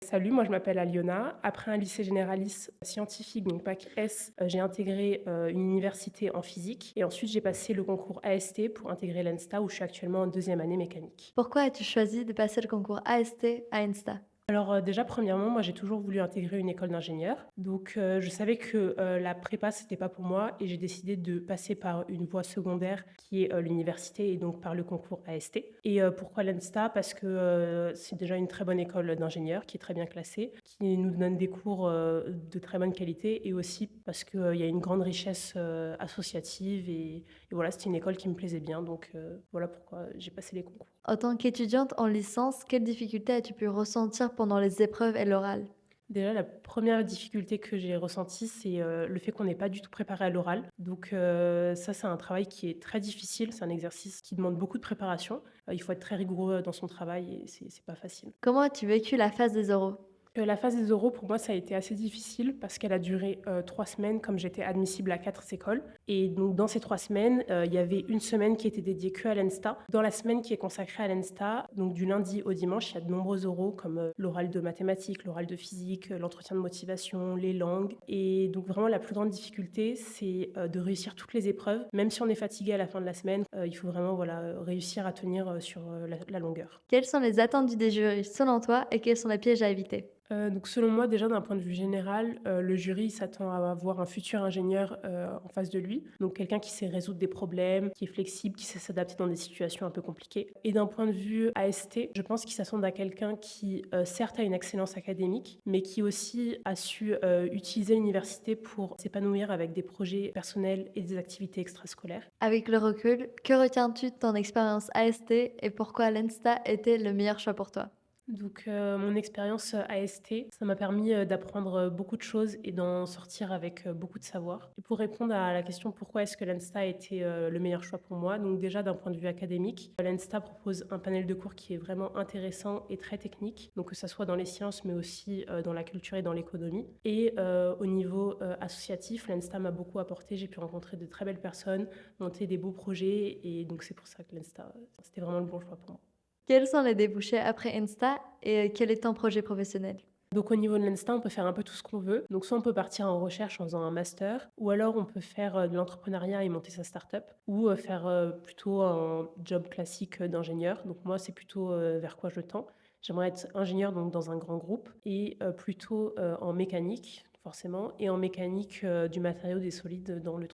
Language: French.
Salut, moi je m'appelle Aliona. Après un lycée généraliste scientifique, donc bac S, j'ai intégré une université en physique et ensuite j'ai passé le concours AST pour intégrer l'ENSTA où je suis actuellement en deuxième année mécanique. Pourquoi as-tu choisi de passer le concours AST à Insta? Alors, déjà premièrement, moi j'ai toujours voulu intégrer une école d'ingénieur. Donc, je savais que, la prépa c'était pas pour moi et j'ai décidé de passer par une voie secondaire qui est, l'université et donc par le concours AST. Et pourquoi l'ENSTA? Parce que, c'est déjà une très bonne école d'ingénieurs qui est très bien classée, qui nous donne des cours, de très bonne qualité et aussi parce qu'il y a une grande richesse, associative et voilà, c'était une école qui me plaisait bien donc, voilà pourquoi j'ai passé les concours. En tant qu'étudiante en licence, quelles difficultés as-tu pu ressentir pendant les épreuves et l'oral? Déjà, la première difficulté que j'ai ressentie, c'est, le fait qu'on n'est pas du tout préparé à l'oral. Donc, ça, c'est un travail qui est très difficile. C'est un exercice qui demande beaucoup de préparation. Il faut être très rigoureux dans son travail et c'est pas facile. Comment as-tu vécu la phase des oraux? La phase des oraux, pour moi, ça a été assez difficile parce qu'elle a duré, 3 semaines comme j'étais admissible à 4 écoles et donc dans ces 3 semaines, il y avait une semaine qui était dédiée que à l'ENSTA. Dans la semaine qui est consacrée à l'ENSTA, donc du lundi au dimanche, il y a de nombreux oraux comme, l'oral de mathématiques, l'oral de physique, l'entretien de motivation, les langues et donc vraiment la plus grande difficulté, c'est, de réussir toutes les épreuves. Même si on est fatigué à la fin de la semaine, il faut vraiment, voilà, réussir à tenir, sur, la longueur. Quelles sont les attentes des jurys selon toi et quels sont les pièges à éviter? Donc selon moi, déjà d'un point de vue général, le jury s'attend à avoir un futur ingénieur, en face de lui. Donc quelqu'un qui sait résoudre des problèmes, qui est flexible, qui sait s'adapter dans des situations un peu compliquées. Et d'un point de vue AST, je pense qu'ils s'attendent à quelqu'un qui, certes a une excellence académique, mais qui aussi a su, utiliser l'université pour s'épanouir avec des projets personnels et des activités extrascolaires. Avec le recul, que retiens-tu de ton expérience AST et pourquoi l'Insta était le meilleur choix pour toi? Donc, mon expérience, AST, ça m'a permis, d'apprendre, beaucoup de choses et d'en sortir avec, beaucoup de savoir. Et pour répondre à la question pourquoi est-ce que l'ENSTA a été, le meilleur choix pour moi, donc déjà d'un point de vue académique, l'ENSTA propose un panel de cours qui est vraiment intéressant et très technique, donc que ça soit dans les sciences, mais aussi, dans la culture et dans l'économie. Et au niveau, associatif, l'ENSTA m'a beaucoup apporté. J'ai pu rencontrer de très belles personnes, monter des beaux projets et donc c'est pour ça que l'ENSTA, c'était vraiment le bon choix pour moi. Quels sont les débouchés après Insta et quel est ton projet professionnel? Donc au niveau de l'Insta, on peut faire un peu tout ce qu'on veut. Donc soit on peut partir en recherche en faisant un master, ou alors on peut faire, de l'entrepreneuriat et monter sa start-up, ou, faire, plutôt un job classique, d'ingénieur. Donc moi, c'est plutôt, vers quoi je tends. J'aimerais être ingénieur donc dans un grand groupe et plutôt, en mécanique forcément et en mécanique, du matériau, des solides dans le